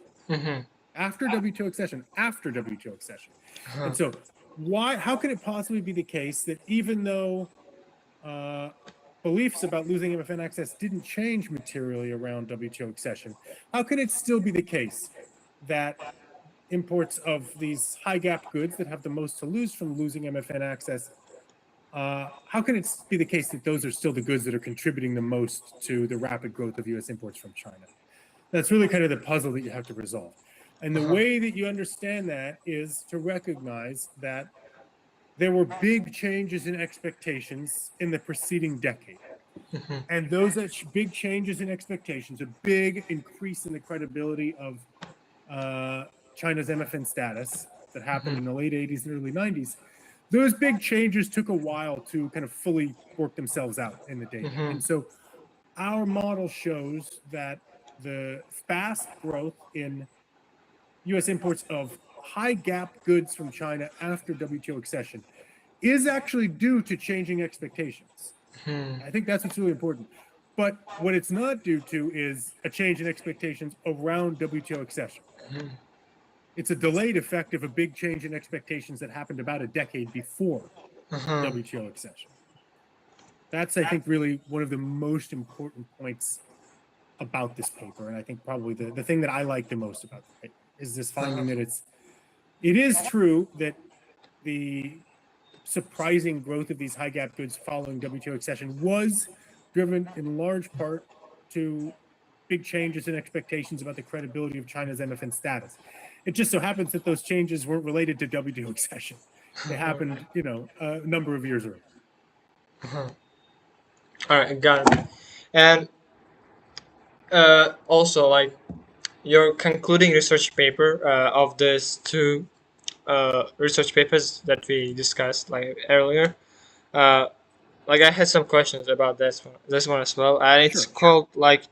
After WTO accession. And so how can it possibly be the case that even though beliefs about losing MFN access didn't change materially around WTO accession, how can it still be the case that imports of these high gap goods that have the most to lose from losing MFN access, how can it be the case that those are still the goods that are contributing the most to the rapid growth of US imports from China? That's really kind of the puzzle that you have to resolve. And the way that you understand that is to recognize that there were big changes in expectations in the preceding decade. And those big changes in expectations, a big increase in the credibility of China's MFN status that happened in the late 80s and early 90s, those big changes took a while to kind of fully work themselves out in the data. And so our model shows that the fast growth in US imports of high gap goods from China after WTO accession is actually due to changing expectations. I think that's what's really important. But what it's not due to is a change in expectations around WTO accession. It's a delayed effect of a big change in expectations that happened about a decade before WTO accession. That's, I think, really one of the most important points about this paper. And I think probably the thing that I like the most about the paper is this finding that it is true that the surprising growth of these high gap goods following WTO accession was driven in large part to big changes in expectations about the credibility of China's MFN status. It just so happens that those changes weren't related to WTO accession. They happened, a number of years earlier. All right, got it. And also, like, your concluding research paper of these two research papers that we discussed like earlier, like I had some questions about this one as well, and it's called like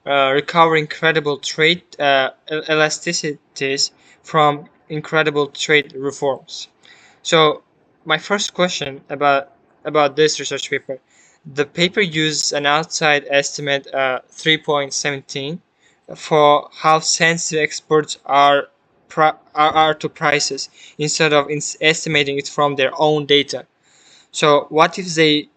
recovering credible trade elasticities from incredible trade reforms. So my first question about this research paper, the paper uses an outside estimate 3.17 for how sensitive exports are to prices instead of estimating it from their own data. So what if they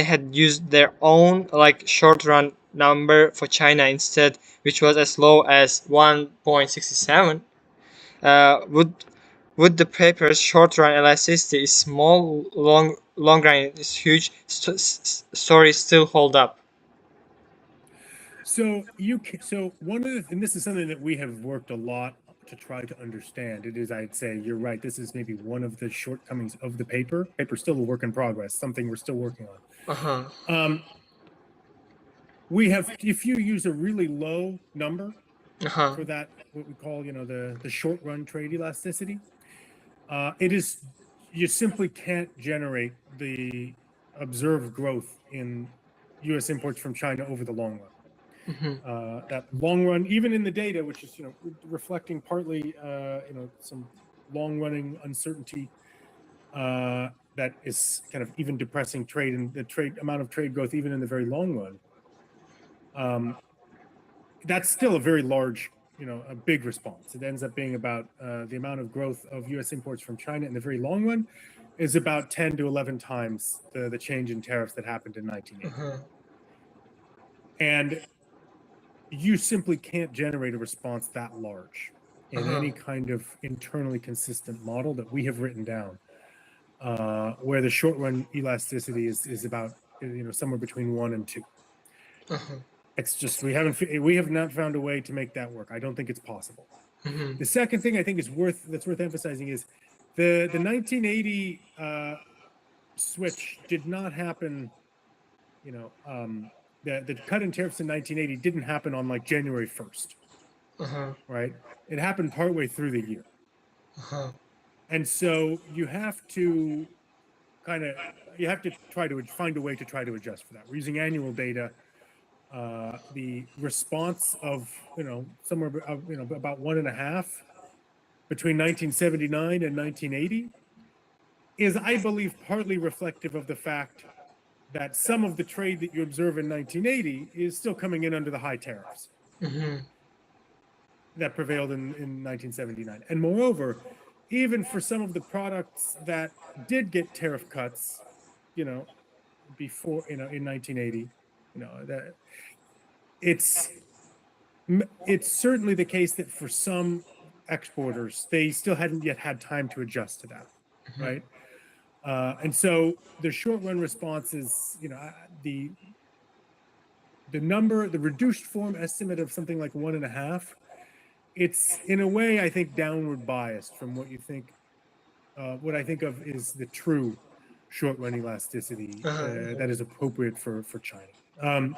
had used their own like short run number for China instead, which was as low as 1.67? Would the paper's short run elasticity is small, long run is huge story still hold up? So one of and this is something that we have worked a lot to try to understand. It is, I'd say, you're right. This is maybe one of the shortcomings of the paper. Paper's still a work in progress, something we're still working on. We have, if you use a really low number for that, what we call, the short run trade elasticity, it is you simply can't generate the observed growth in U.S. imports from China over the long run. That long run, even in the data, which is reflecting partly some long running uncertainty that is kind of even depressing trade and the amount of trade growth even in the very long run. That's still a very large, a big response. It ends up being about the amount of growth of U.S. imports from China in the very long run is about 10 to 11 times the change in tariffs that happened in 1980. And you simply can't generate a response that large in any kind of internally consistent model that we have written down, where the short run elasticity is about somewhere between 1 and 2. It's just we have not found a way to make that work. I don't think it's possible. The second thing I think that's worth emphasizing is the 1980 switch did not happen. The cut in tariffs in 1980 didn't happen on like January 1st, right? It happened partway through the year, and so you have to try to find a way to try to adjust for that. We're using annual data. The response of somewhere about 1.5 between 1979 and 1980 is, I believe, partly reflective of the fact that some of the trade that you observe in 1980 is still coming in under the high tariffs that prevailed in 1979. And moreover, even for some of the products that did get tariff cuts, before, in 1980, that it's certainly the case that for some exporters, they still hadn't yet had time to adjust to that, right? And so the short run response is, the reduced form estimate of something like 1.5. It's in a way, I think, downward biased from what you think. What I think of is the true short run elasticity that is appropriate for China.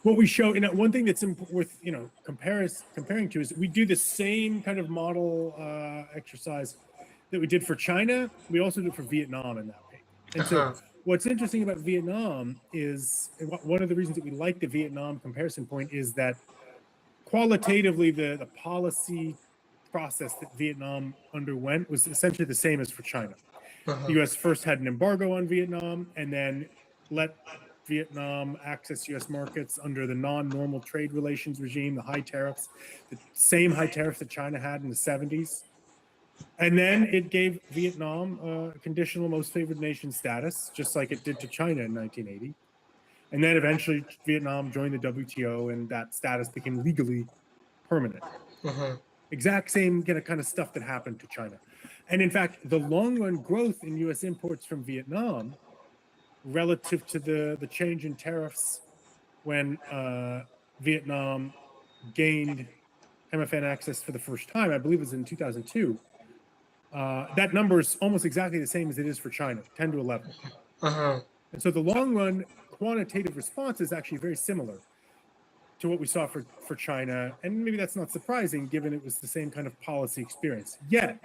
What we show, one thing that's worth comparing to is we do the same kind of model exercise that we did for China. We also did for Vietnam in that paper. And so what's interesting about Vietnam is one of the reasons that we like the Vietnam comparison point is that qualitatively the policy process that Vietnam underwent was essentially the same as for China. The U.S. first had an embargo on Vietnam and then let Vietnam access U.S. markets under the non-normal trade relations regime, the high tariffs, the same high tariffs that China had in the 70s. And then it gave Vietnam conditional most favored nation status, just like it did to China in 1980. And then eventually Vietnam joined the WTO and that status became legally permanent. Exact same kind of stuff that happened to China. And in fact, the long run growth in U.S. imports from Vietnam relative to the change in tariffs when Vietnam gained MFN access for the first time, I believe it was in 2002, that number is almost exactly the same as it is for China, 10 to 11. And so the long run quantitative response is actually very similar to what we saw for China. And maybe that's not surprising given it was the same kind of policy experience. Yet,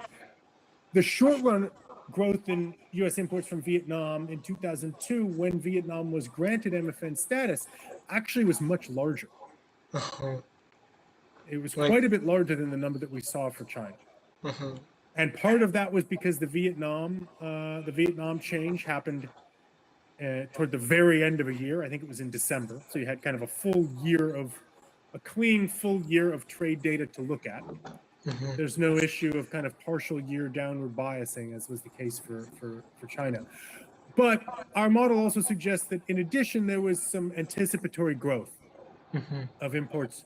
the short run growth in U.S. imports from Vietnam in 2002, when Vietnam was granted MFN status, actually was much larger. It was quite a bit larger than the number that we saw for China. And part of that was because the Vietnam change happened toward the very end of a year. I think it was in December. So you had kind of a clean full year of trade data to look at. There's no issue of kind of partial year downward biasing, as was the case for China. But our model also suggests that in addition, there was some anticipatory growth of imports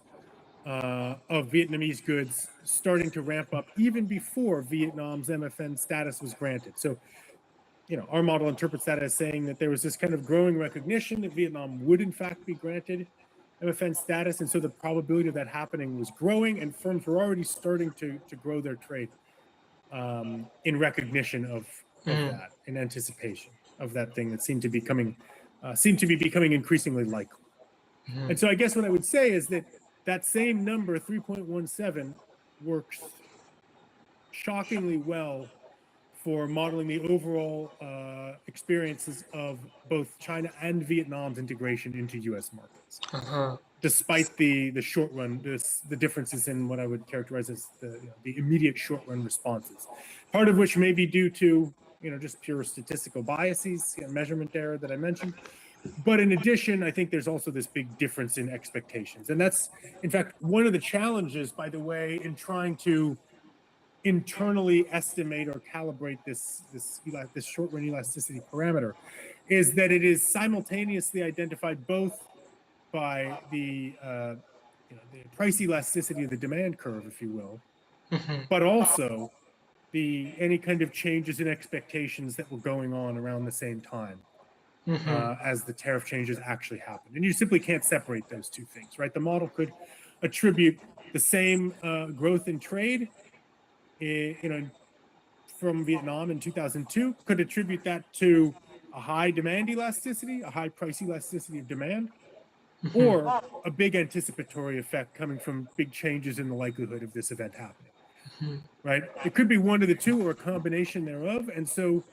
of Vietnamese goods starting to ramp up even before Vietnam's MFN status was granted. So, our model interprets that as saying that there was this kind of growing recognition that Vietnam would in fact be granted MFN status. And so the probability of that happening was growing and firms were already starting to grow their trade in recognition of that, in anticipation of that thing that seemed to be becoming increasingly likely. And so I guess what I would say is that same number, 3.17, works shockingly well for modeling the overall experiences of both China and Vietnam's integration into U.S. markets, despite the short run, the differences in what I would characterize as the immediate short run responses, part of which may be due to just pure statistical biases, measurement error that I mentioned. But in addition, I think there's also this big difference in expectations. And that's, in fact, one of the challenges, by the way, in trying to internally estimate or calibrate this short run elasticity parameter, is that it is simultaneously identified both by the price elasticity of the demand curve, if you will, but also any kind of changes in expectations that were going on around the same time. As the tariff changes actually happened. And you simply can't separate those two things, right? The model could attribute the same growth in trade from Vietnam in 2002, could attribute that to a high demand elasticity, a high price elasticity of demand, or a big anticipatory effect coming from big changes in the likelihood of this event happening, right? It could be one of the two or a combination thereof. And so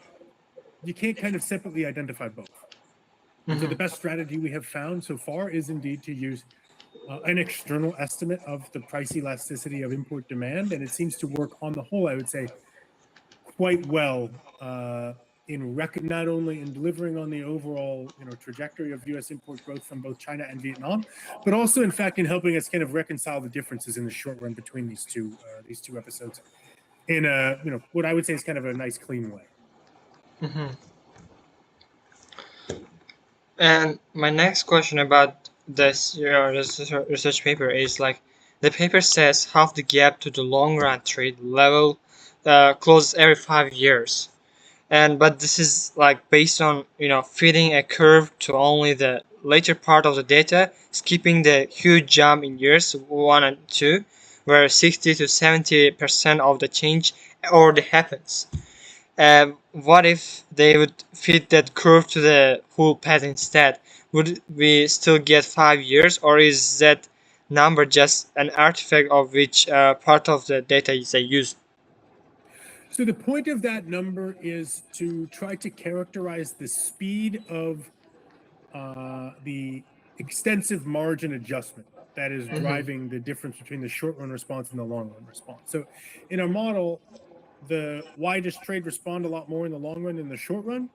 you can't kind of separately identify both. And so the best strategy we have found so far is indeed to use an external estimate of the price elasticity of import demand. And it seems to work on the whole, I would say, quite well in not only in delivering on the overall trajectory of U.S. import growth from both China and Vietnam, but also, in fact, in helping us kind of reconcile the differences in the short run between these two episodes in a what I would say is kind of a nice, clean way. And my next question about this research paper is like, the paper says half the gap to the long run trade level closes every 5 years, but this is like based on fitting a curve to only the later part of the data, skipping the huge jump in years 1 and 2, where 60 to 70% of the change already happens. What if they would fit that curve to the whole path instead? Would we still get 5 years, or is that number just an artifact of which part of the data is used? So the point of that number is to try to characterize the speed of the extensive margin adjustment that is driving the difference between the short run response and the long run response. So in our model, why does trade respond a lot more in the long run than the short run?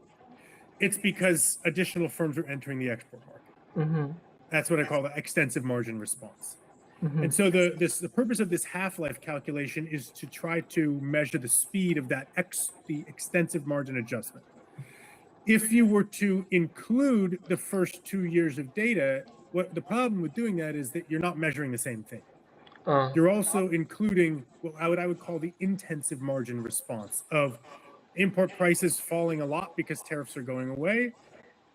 It's because additional firms are entering the export market. That's what I call the extensive margin response. And so the purpose of this half-life calculation is to try to measure the speed of the extensive margin adjustment. If you were to include the first 2 years of data, the problem with doing that is that you're not measuring the same thing. You're also including what I would call the intensive margin response of import prices falling a lot because tariffs are going away,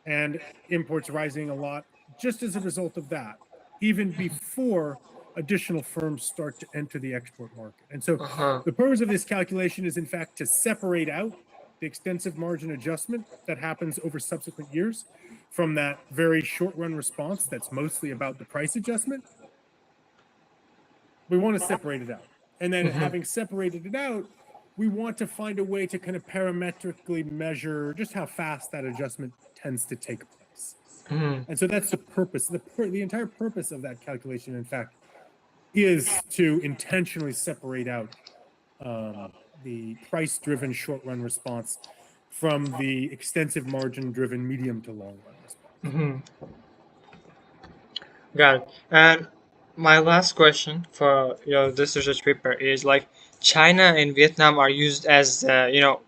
and imports rising a lot just as a result of that, even before additional firms start to enter the export market. And so the purpose of this calculation is, in fact, to separate out the extensive margin adjustment that happens over subsequent years from that very short run response that's mostly about the price adjustment. We want to separate it out. And then having separated it out, we want to find a way to kind of parametrically measure just how fast that adjustment tends to take place. And so that's the purpose. The entire purpose of that calculation, in fact, is to intentionally separate out the price-driven short-run response from the extensive margin-driven medium to long-run response. Got it. And my last question for this research paper is like, China and Vietnam are used as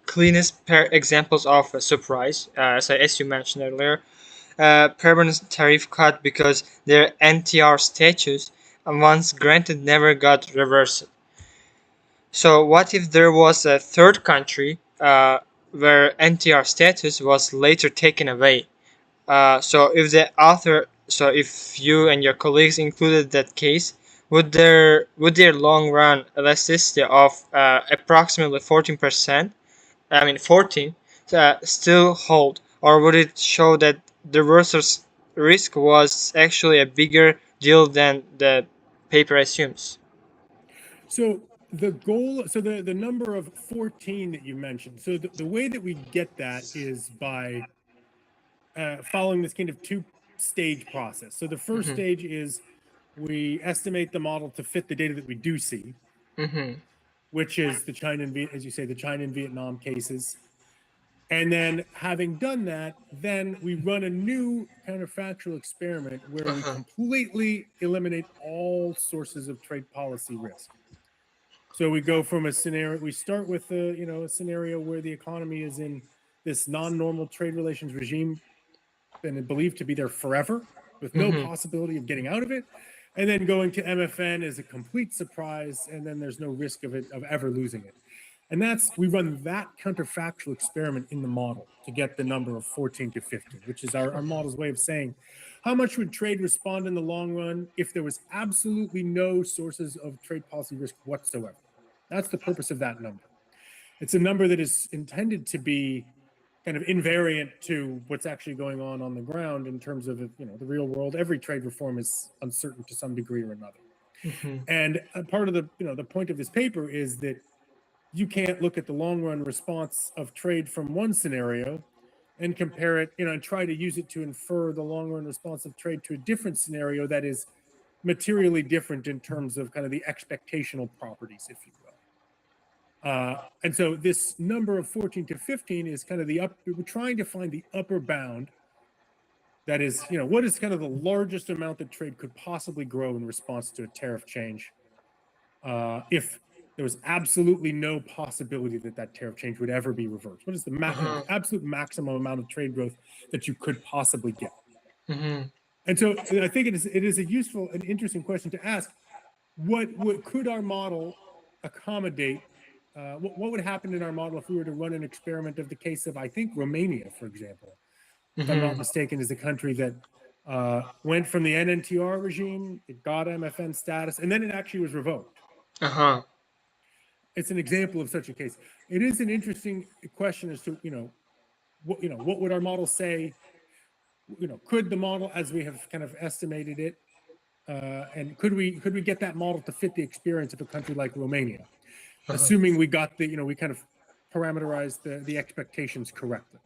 cleanest examples of a surprise, as you mentioned earlier, permanent tariff cut because their NTR status, once granted, never got reversed. So what if there was a third country where NTR status was later taken away? So if you and your colleagues included that case, would their long run elasticity of approximately 14%, 14, still hold, or would it show that the reverse risk was actually a bigger deal than the paper assumes? So the goal, so the number of 14 that you mentioned, so the way that we get that is by following this kind of two-stage process. So the first stage is we estimate the model to fit the data that we do see, which is the China and as you say, the China and Vietnam cases. And then having done that, then we run a new counterfactual experiment where we completely eliminate all sources of trade policy risk. So we go from a scenario, we start with a scenario where the economy is in this non-normal trade relations regime and believed to be there forever with no possibility of getting out of it. And then going to MFN is a complete surprise, and then there's no risk of ever losing it. And we run that counterfactual experiment in the model to get the number of 14 to 15, which is our model's way of saying, how much would trade respond in the long run if there was absolutely no sources of trade policy risk whatsoever? That's the purpose of that number. It's a number that is intended to be kind of invariant to what's actually going on the ground in terms of, the real world. Every trade reform is uncertain to some degree or another. And a part of the point of this paper is that you can't look at the long run response of trade from one scenario and compare it, and try to use it to infer the long run response of trade to a different scenario that is materially different in terms of kind of the expectational properties, if you will. And so this number of 14 to 15 is kind of we're trying to find the upper bound. That is, what is kind of the largest amount that trade could possibly grow in response to a tariff change if there was absolutely no possibility that tariff change would ever be reversed? What is the absolute maximum amount of trade growth that you could possibly get? And so I think it is a useful and interesting question to ask. What could our model accommodate? What would happen in our model if we were to run an experiment of the case of, I think, Romania, for example, if I'm not mistaken, is a country that went from the NNTR regime, it got MFN status, and then it actually was revoked. It's an example of such a case. It is an interesting question as to, what would our model say? Could the model, as we have kind of estimated it, and could we get that model to fit the experience of a country like Romania, assuming we got we kind of parameterized the expectations correctly?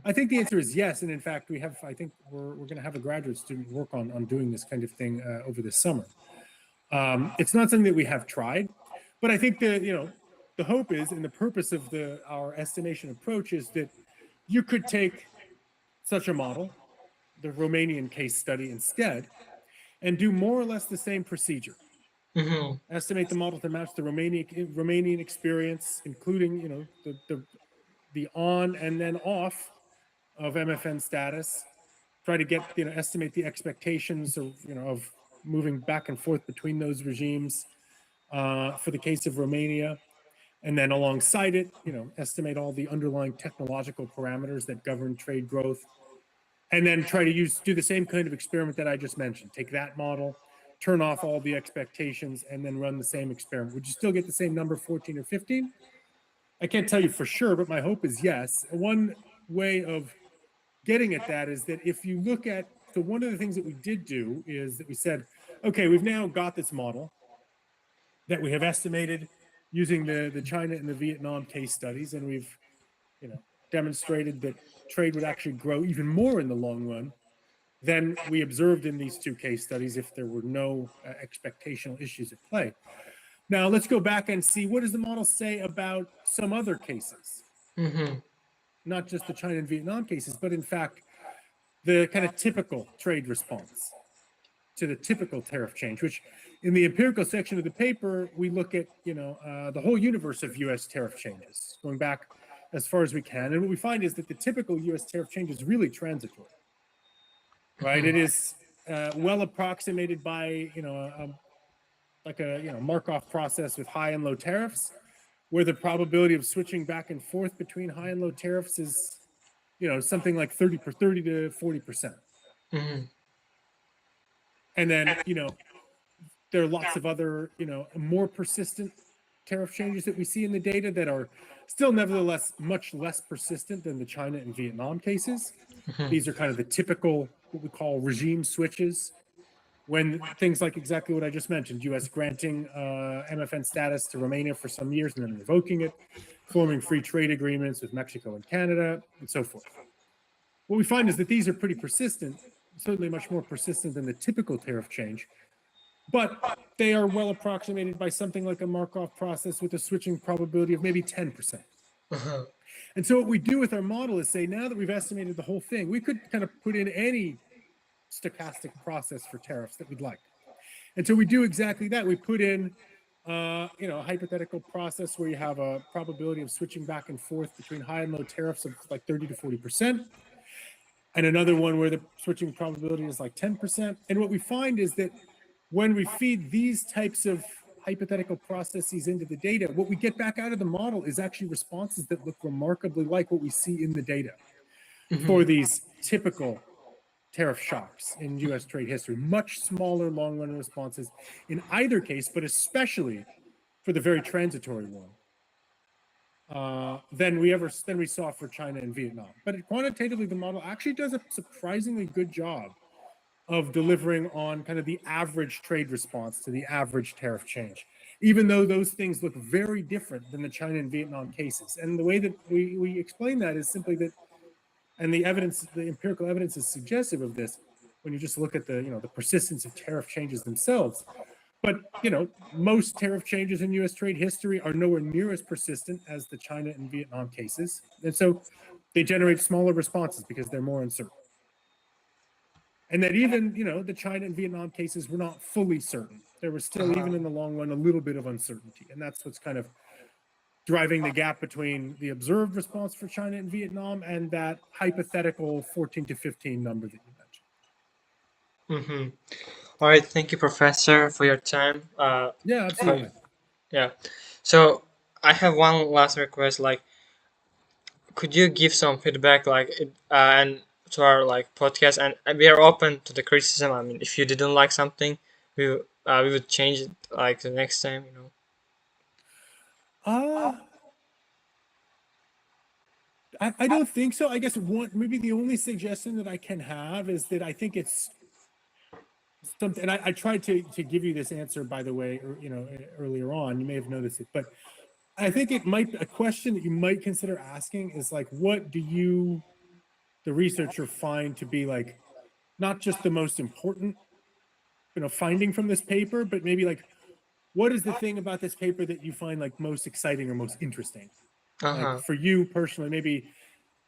I think the answer is yes, and in fact, I think we're going to have a graduate student work on doing this kind of thing over the summer. It's not something that we have tried, but I think the hope is, and the purpose of our estimation approach is that you could take such a model, the Romanian case study instead, and do more or less the same procedure. Estimate the model to match the Romanian experience, including the on and then off of MFN status. Try to get estimate the expectations of moving back and forth between those regimes for the case of Romania, and then alongside it, estimate all the underlying technological parameters that govern trade growth, and then try to do the same kind of experiment that I just mentioned. Take that model, turn off all the expectations, and then run the same experiment. Would you still get the same number, 14 or 15? I can't tell you for sure, but my hope is yes. One way of getting at that is that if you look at, so one of the things that we did do is that we said, okay, we've now got this model that we have estimated using the China and the Vietnam case studies, and we've demonstrated that trade would actually grow even more in the long run than we observed in these two case studies if there were no expectational issues at play. Now let's go back and see, what does the model say about some other cases? Not just the China and Vietnam cases, but in fact, the kind of typical trade response to the typical tariff change, which in the empirical section of the paper, we look at, the whole universe of US tariff changes, going back as far as we can. And what we find is that the typical US tariff change is really transitory, right? It is well approximated by, like a Markov process with high and low tariffs, where the probability of switching back and forth between high and low tariffs is, something like 30 to 40%. And then, there are lots of other, more persistent tariff changes that we see in the data that are still nevertheless much less persistent than the China and Vietnam cases. These are kind of the typical, what we call regime switches. when things like exactly what I just mentioned, U.S. granting MFN status to Romania for some years and then revoking it, forming free trade agreements with Mexico and Canada, and so forth. What we find is that these are pretty persistent, certainly much more persistent than the typical tariff change, but they are well approximated by something like a Markov process with a switching probability of maybe 10%. And so what we do with our model is say, now that we've estimated the whole thing, we could kind of put in any stochastic process for tariffs that we'd like. And so we do exactly that. We put in a hypothetical process where you have a probability of switching back and forth between high and low tariffs of like 30 to 40%, and another one where the switching probability is like 10%. And what we find is that when we feed these types of hypothetical processes into the data, what we get back out of the model is actually responses that look remarkably like what we see in the data for these typical tariff shocks in US trade history. Much smaller long-run responses in either case, but especially for the very transitory one than we saw for China and Vietnam. But quantitatively, the model actually does a surprisingly good job of delivering on kind of the average trade response to the average tariff change, even though those things look very different than the China and Vietnam cases. And the way that we explain that is simply that, and the empirical evidence is suggestive of this when you just look at the persistence of tariff changes themselves. But most tariff changes in U.S. trade history are nowhere near as persistent as the China and Vietnam cases, and so they generate smaller responses because they're more uncertain. And that even the China and Vietnam cases were not fully certain. There was still, even in the long run, a little bit of uncertainty, and that's what's kind of driving the gap between the observed response for China and Vietnam and that hypothetical 14 to 15 number that you mentioned. All right, thank you, Professor, for your time. Yeah, absolutely. Yeah. So I have one last request. Like, could you give some feedback, and to our podcast? And we are open to the criticism. I mean, if you didn't like something, we would change it the next time. I don't think so. I guess maybe the only suggestion that I can have is that I think it's something, and I tried to give you this answer, by the way, earlier on. You may have noticed it, but I think a question that you might consider asking is what do you, the researcher, find to be not just the most important, finding from this paper, but maybe what is the thing about this paper that you find most exciting or most interesting? For you personally, maybe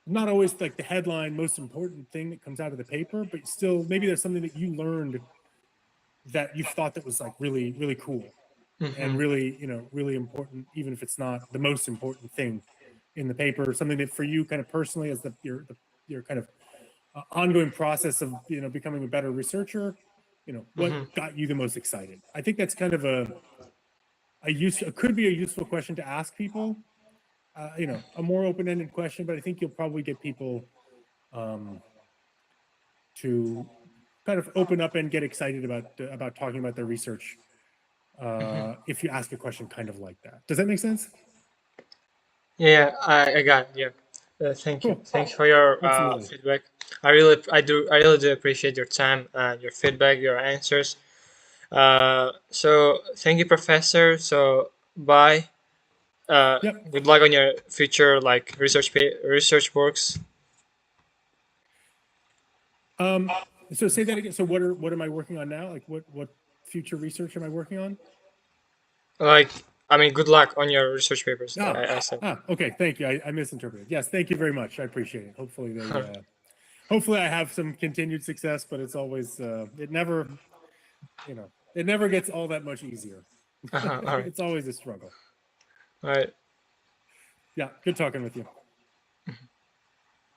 not always the headline most important thing that comes out of the paper, but still maybe there's something that you learned that you thought that was really, really cool and really, really important, even if it's not the most important thing in the paper, something that for you kind of personally as your kind of ongoing process of, becoming a better researcher, what got you the most excited? I think that's kind of it could be a useful question to ask people, a more open-ended question, but I think you'll probably get people to kind of open up and get excited about talking about their research if you ask a question kind of like that. Does that make sense? Yeah, I got it. Yeah. Thank you. Thanks for your feedback. I really do appreciate your time and your feedback, your answers. So thank you, Professor. So bye. Good luck on your future research works. So say that again. So what am I working on now? What future research am I working on? Good luck on your research papers. I said. Okay. Thank you. I misinterpreted. Yes. Thank you very much. I appreciate it. Hopefully hopefully I have some continued success, but it's always, it never gets all that much easier. All right. It's always a struggle. All right. Yeah. Good talking with you.